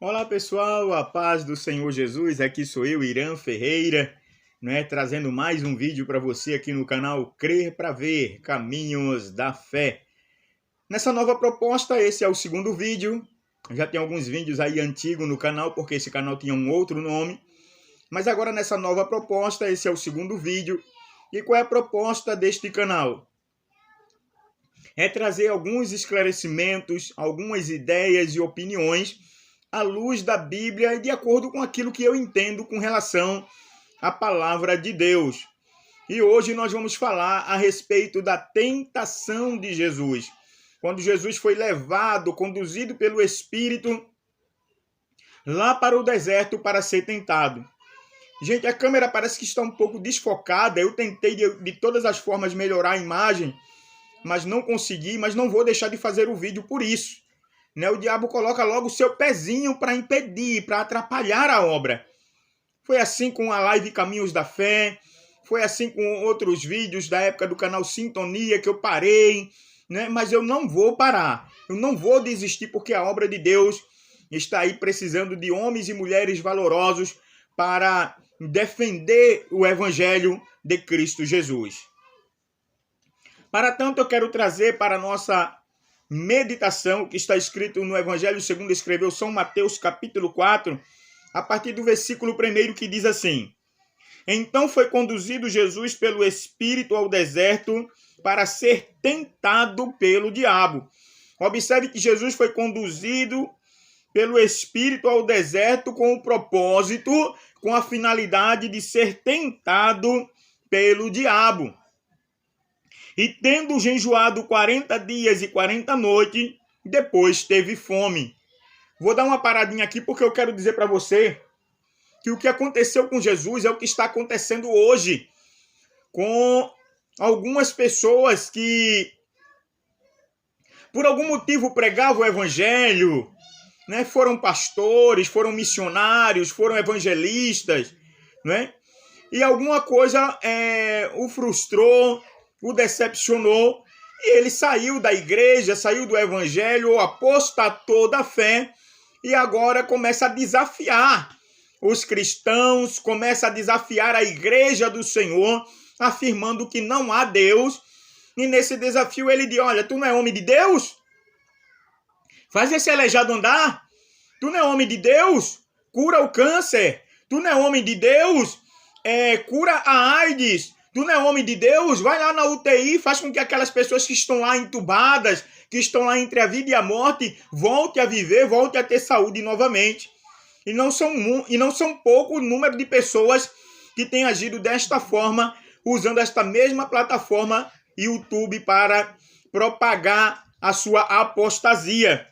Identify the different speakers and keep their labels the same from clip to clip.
Speaker 1: Olá pessoal, a paz do Senhor Jesus, aqui sou eu, Irã Ferreira, trazendo mais um vídeo para você aqui no canal Crer para Ver, Caminhos da Fé. Nessa nova proposta, esse é o segundo vídeo, já tem alguns vídeos aí antigos no canal, porque esse canal tinha um outro nome, mas agora nessa nova proposta, esse é o segundo vídeo. E qual é a proposta deste canal? É trazer alguns esclarecimentos, algumas ideias e opiniões à luz da Bíblia e de acordo com aquilo que eu entendo com relação à palavra de Deus. E hoje nós vamos falar a respeito da tentação de Jesus. Quando Jesus foi levado, conduzido pelo Espírito, lá para o deserto para ser tentado. Gente, a câmera parece que está um pouco desfocada. Eu tentei de todas as formas melhorar a imagem, mas não consegui, mas não vou deixar de fazer o vídeo por isso. O diabo coloca logo o seu pezinho para impedir, para atrapalhar a obra. Foi assim com a live Caminhos da Fé, foi assim com outros vídeos da época do canal Sintonia que eu parei, mas eu não vou parar, eu não vou desistir porque a obra de Deus está aí precisando de homens e mulheres valorosos para defender o Evangelho de Cristo Jesus. Para tanto, eu quero trazer para a nossa meditação, que está escrito no Evangelho segundo escreveu São Mateus, capítulo 4, a partir do versículo 1, que diz assim: Então foi conduzido Jesus pelo Espírito ao deserto para ser tentado pelo diabo. Observe que Jesus foi conduzido pelo Espírito ao deserto com o propósito, com a finalidade de ser tentado pelo diabo. E tendo jejuado 40 dias e 40 noites, depois teve fome. Vou dar uma paradinha aqui porque eu quero dizer para você que o que aconteceu com Jesus é o que está acontecendo hoje com algumas pessoas que, por algum motivo, pregavam o Evangelho, foram pastores, foram missionários, foram evangelistas, e alguma coisa o frustrou, o decepcionou, e ele saiu da igreja, saiu do evangelho, apostatou da fé, e agora começa a desafiar os cristãos, começa a desafiar a igreja do Senhor, afirmando que não há Deus, e nesse desafio ele diz: olha, tu não é homem de Deus? Faz esse aleijado andar? Tu não é homem de Deus? Cura o câncer? Tu não é homem de Deus? Cura a AIDS? Tu não é homem de Deus? Vai lá na UTI, faz com que aquelas pessoas que estão lá entubadas, que estão lá entre a vida e a morte, volte a viver, volte a ter saúde novamente. E não são pouco o número de pessoas que têm agido desta forma, usando esta mesma plataforma YouTube para propagar a sua apostasia.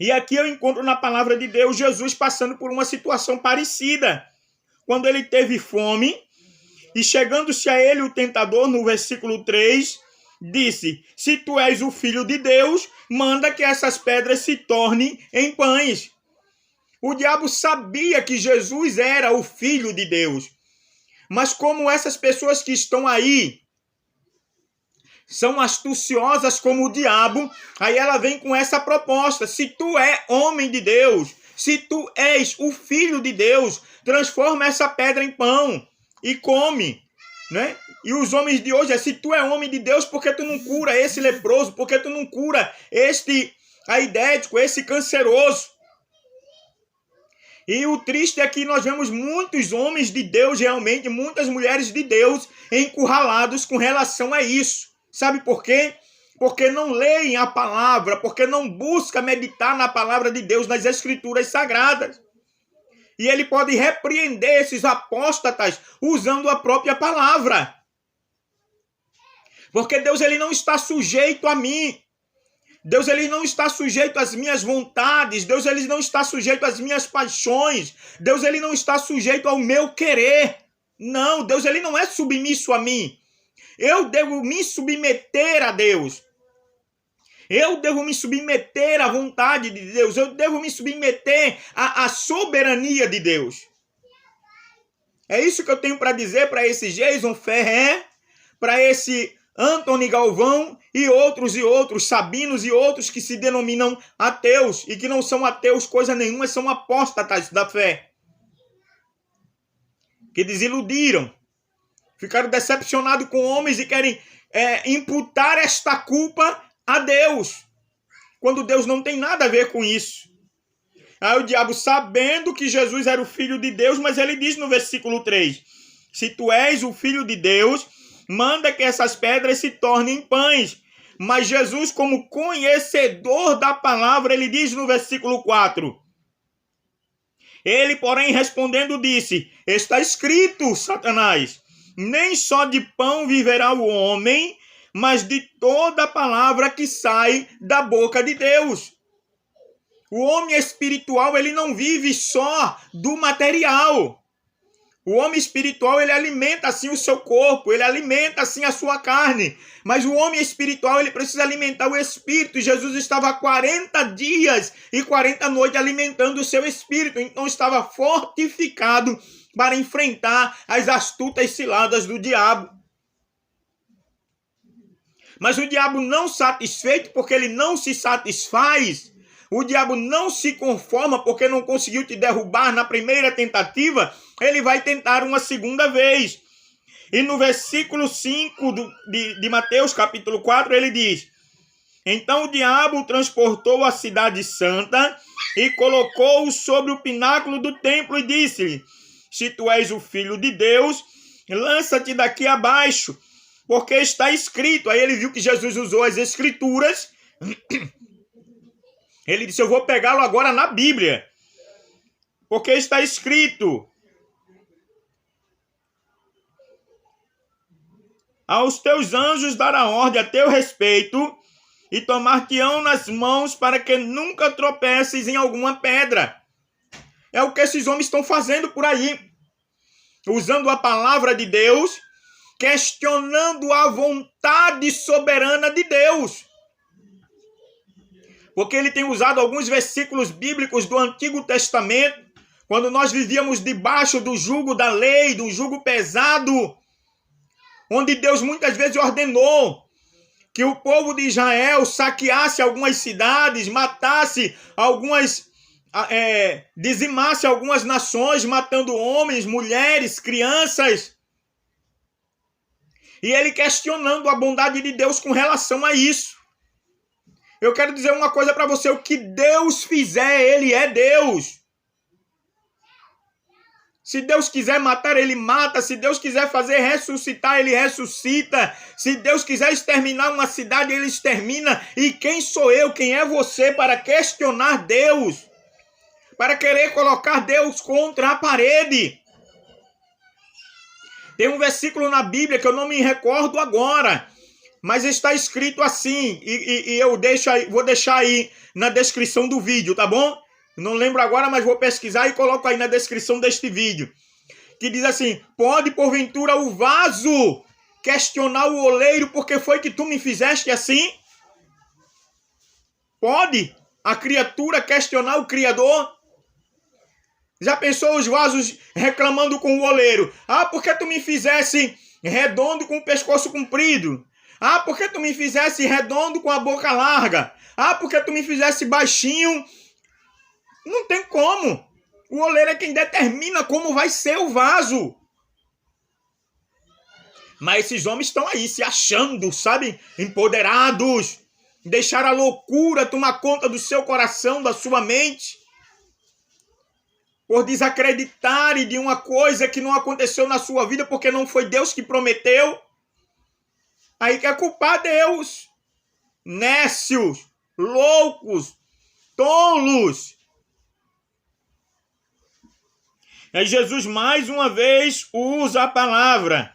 Speaker 1: E aqui eu encontro na palavra de Deus Jesus passando por uma situação parecida. Quando ele teve fome, e chegando-se a ele o tentador, no versículo 3, disse: se tu és o filho de Deus, manda que essas pedras se tornem em pães. O diabo sabia que Jesus era o filho de Deus. Mas como essas pessoas que estão aí são astuciosas como o diabo, aí ela vem com essa proposta: se tu é homem de Deus, se tu és o filho de Deus, transforma essa pedra em pão e come, E os homens de hoje se tu é homem de Deus, por que tu não cura esse leproso? Por que tu não cura este aidético, esse canceroso? E o triste é que nós vemos muitos homens de Deus, realmente, muitas mulheres de Deus encurralados com relação a isso. Sabe por quê? Porque não leem a palavra, porque não buscam meditar na palavra de Deus, nas escrituras sagradas. E ele pode repreender esses apóstatas usando a própria palavra. Porque Deus ele não está sujeito a mim. Deus ele não está sujeito às minhas vontades. Deus ele não está sujeito às minhas paixões. Deus ele não está sujeito ao meu querer. Não, Deus ele não é submisso a mim. Eu devo me submeter a Deus. Eu devo me submeter à vontade de Deus. Eu devo me submeter à soberania de Deus. É isso que eu tenho para dizer para esse Jason Ferrer, para esse Antony Galvão e outros, Sabinos e outros que se denominam ateus e que não são ateus coisa nenhuma, são apóstatas da fé. Que desiludiram, ficaram decepcionados com homens e querem imputar esta culpa a Deus, quando Deus não tem nada a ver com isso. Aí o diabo, sabendo que Jesus era o Filho de Deus, mas ele diz no versículo 3, se tu és o Filho de Deus, manda que essas pedras se tornem pães. Mas Jesus, como conhecedor da palavra, ele diz no versículo 4, ele, porém, respondendo, disse, está escrito, Satanás, nem só de pão viverá o homem, mas de toda palavra que sai da boca de Deus. O homem espiritual, ele não vive só do material. O homem espiritual, ele alimenta assim o seu corpo, ele alimenta assim a sua carne. Mas o homem espiritual, ele precisa alimentar o espírito. E Jesus estava 40 dias e 40 noites alimentando o seu espírito. Então estava fortificado para enfrentar as astutas ciladas do diabo. Mas o diabo não satisfeito, porque ele não se satisfaz. O diabo não se conforma porque não conseguiu te derrubar na primeira tentativa, ele vai tentar uma segunda vez. E no versículo 5 de Mateus, capítulo 4, ele diz, então o diabo transportou a cidade santa e colocou-o sobre o pináculo do templo e disse-lhe, se tu és o Filho de Deus, lança-te daqui abaixo, porque está escrito. Aí ele viu que Jesus usou as escrituras. Ele disse, eu vou pegá-lo agora na Bíblia, porque está escrito, aos teus anjos dará ordem a teu respeito e tomar-te-ão nas mãos para que nunca tropeces em alguma pedra. É o que esses homens estão fazendo por aí, usando a palavra de Deus, questionando a vontade soberana de Deus. Porque ele tem usado alguns versículos bíblicos do Antigo Testamento, quando nós vivíamos debaixo do jugo da lei, do jugo pesado, onde Deus muitas vezes ordenou que o povo de Israel saqueasse algumas cidades, matasse algumas, dizimasse algumas nações, matando homens, mulheres, crianças. E ele questionando a bondade de Deus com relação a isso. Eu quero dizer uma coisa para você, o que Deus fizer, ele é Deus. Se Deus quiser matar, ele mata. Se Deus quiser fazer ressuscitar, ele ressuscita. Se Deus quiser exterminar uma cidade, ele extermina. E quem sou eu, quem é você para questionar Deus? Para querer colocar Deus contra a parede? Tem um versículo na Bíblia que eu não me recordo agora, mas está escrito assim, e eu vou deixar aí na descrição do vídeo, tá bom? Não lembro agora, mas vou pesquisar e coloco aí na descrição deste vídeo. Que diz assim, pode porventura o vaso questionar o oleiro, porque foi que tu me fizeste assim? Pode a criatura questionar o Criador? Já pensou os vasos reclamando com o oleiro? Ah, porque tu me fizesse redondo com o pescoço comprido? Ah, porque tu me fizesse redondo com a boca larga? Ah, porque tu me fizesse baixinho? Não tem como. O oleiro é quem determina como vai ser o vaso. Mas esses homens estão aí se achando, sabe? Empoderados. Deixar a loucura tomar conta do seu coração, da sua mente. Por desacreditarem de uma coisa que não aconteceu na sua vida porque não foi Deus que prometeu. Aí quer culpar Deus. Nécios, loucos, tolos. Aí Jesus mais uma vez usa a palavra.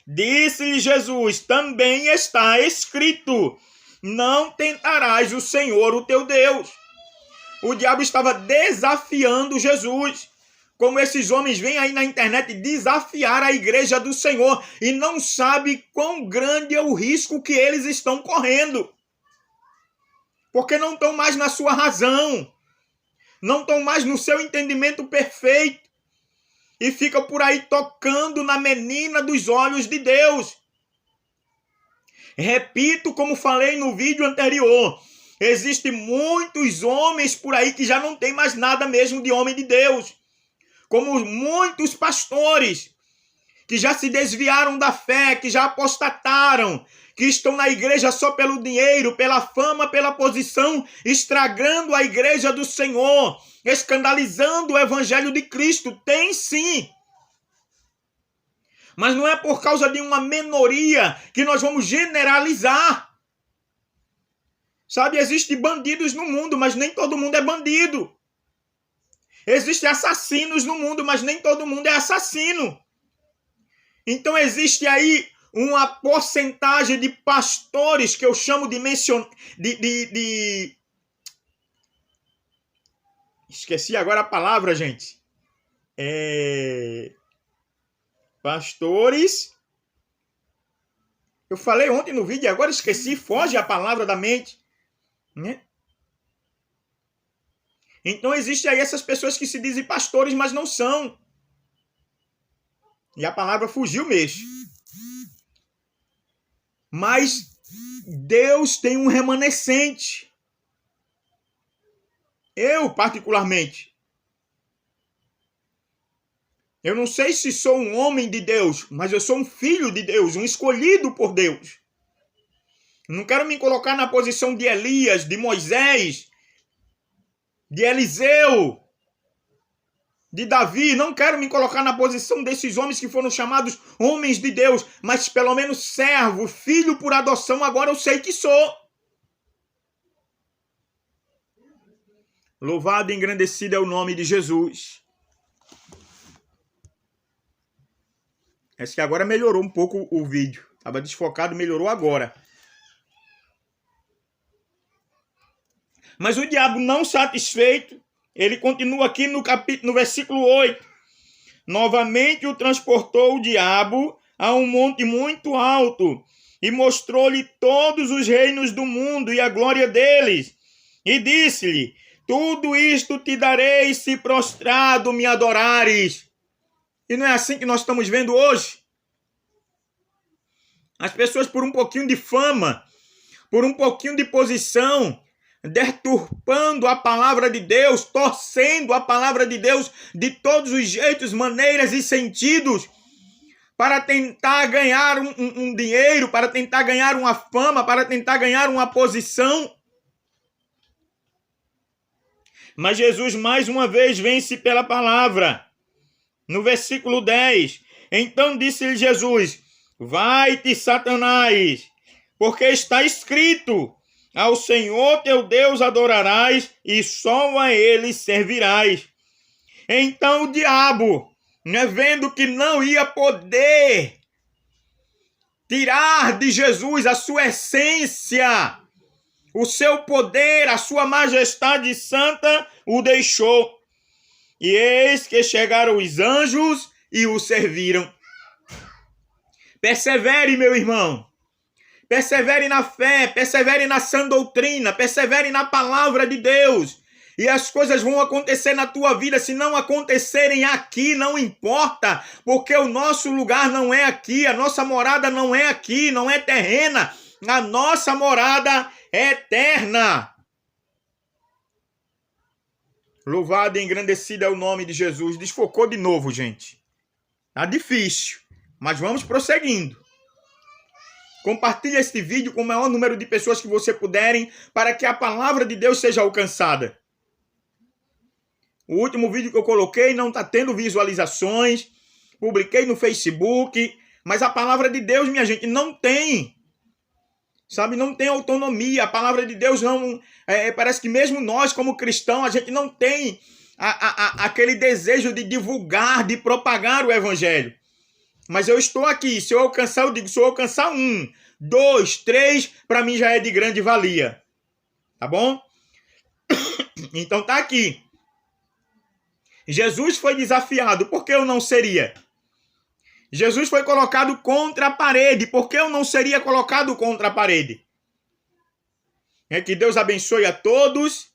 Speaker 1: Disse-lhe Jesus, também está escrito, não tentarás o Senhor, o teu Deus. O diabo estava desafiando Jesus. Como esses homens vêm aí na internet desafiar a igreja do Senhor e não sabe quão grande é o risco que eles estão correndo. Porque não estão mais na sua razão. Não estão mais no seu entendimento perfeito. E fica por aí tocando na menina dos olhos de Deus. Repito como falei no vídeo anterior. Existem muitos homens por aí que já não tem mais nada mesmo de homem de Deus. Como muitos pastores que já se desviaram da fé, que já apostataram, que estão na igreja só pelo dinheiro, pela fama, pela posição, estragando a igreja do Senhor, escandalizando o evangelho de Cristo. Tem sim. Mas não é por causa de uma minoria que nós vamos generalizar. Sabe, existem bandidos no mundo, mas nem todo mundo é bandido. Existem assassinos no mundo, mas nem todo mundo é assassino. Então existe aí uma porcentagem de pastores que eu chamo de Esqueci agora a palavra, gente. Pastores. Eu falei ontem no vídeo e agora esqueci, foge a palavra da mente. Né? Então existe aí essas pessoas que se dizem pastores, mas não são. E a palavra fugiu mesmo. Mas Deus tem um remanescente. Eu, particularmente, eu não sei se sou um homem de Deus, mas eu sou um filho de Deus, um escolhido por Deus. Não quero me colocar na posição de Elias, de Moisés, de Eliseu, de Davi. Não quero me colocar na posição desses homens que foram chamados homens de Deus, mas pelo menos servo, filho por adoção, agora eu sei que sou. Louvado e engrandecido é o nome de Jesus. Acho que agora melhorou um pouco o vídeo. Estava desfocado, melhorou agora. Mas o diabo, não satisfeito, ele continua aqui no versículo 8. Novamente o transportou o diabo a um monte muito alto e mostrou-lhe todos os reinos do mundo e a glória deles. E disse-lhe: tudo isto te darei se prostrado me adorares. E não é assim que nós estamos vendo hoje? As pessoas, por um pouquinho de fama, por um pouquinho de posição, deturpando a palavra de Deus, torcendo a palavra de Deus de todos os jeitos, maneiras e sentidos, para tentar ganhar um dinheiro, para tentar ganhar uma fama, para tentar ganhar uma posição. Mas Jesus mais uma vez vence pela palavra. No versículo 10, então disse-lhe Jesus: vai-te, Satanás, porque está escrito: ao Senhor teu Deus adorarás e só a ele servirás. Então o diabo, vendo que não ia poder tirar de Jesus a sua essência, o seu poder, a sua majestade santa, o deixou. E eis que chegaram os anjos e o serviram. Persevere, meu irmão. Persevere na fé, persevere na sã doutrina, persevere na palavra de Deus. E as coisas vão acontecer na tua vida. Se não acontecerem aqui, não importa, porque o nosso lugar não é aqui, a nossa morada não é aqui, não é terrena. A nossa morada é eterna. Louvado e engrandecido é o nome de Jesus. Desfocou de novo, gente. Tá difícil, mas vamos prosseguindo. Compartilhe este vídeo com o maior número de pessoas que você puderem, para que a palavra de Deus seja alcançada. O último vídeo que eu coloquei não está tendo visualizações. Publiquei no Facebook. Mas a palavra de Deus, minha gente, não tem. Sabe, não tem autonomia. A palavra de Deus não... parece que mesmo nós, como cristãos, a gente não tem aquele desejo de divulgar, de propagar o evangelho. Mas eu estou aqui. Se eu alcançar, eu digo, se eu alcançar 1, 2, 3, para mim já é de grande valia. Tá bom? Então tá aqui. Jesus foi desafiado. Por que eu não seria? Jesus foi colocado contra a parede. Por que eu não seria colocado contra a parede? Que Deus abençoe a todos.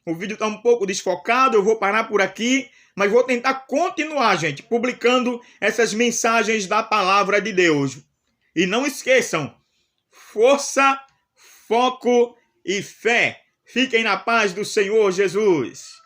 Speaker 1: O vídeo está um pouco desfocado. Eu vou parar por aqui. Mas vou tentar continuar, gente, publicando essas mensagens da palavra de Deus. E não esqueçam, força, foco e fé. Fiquem na paz do Senhor Jesus.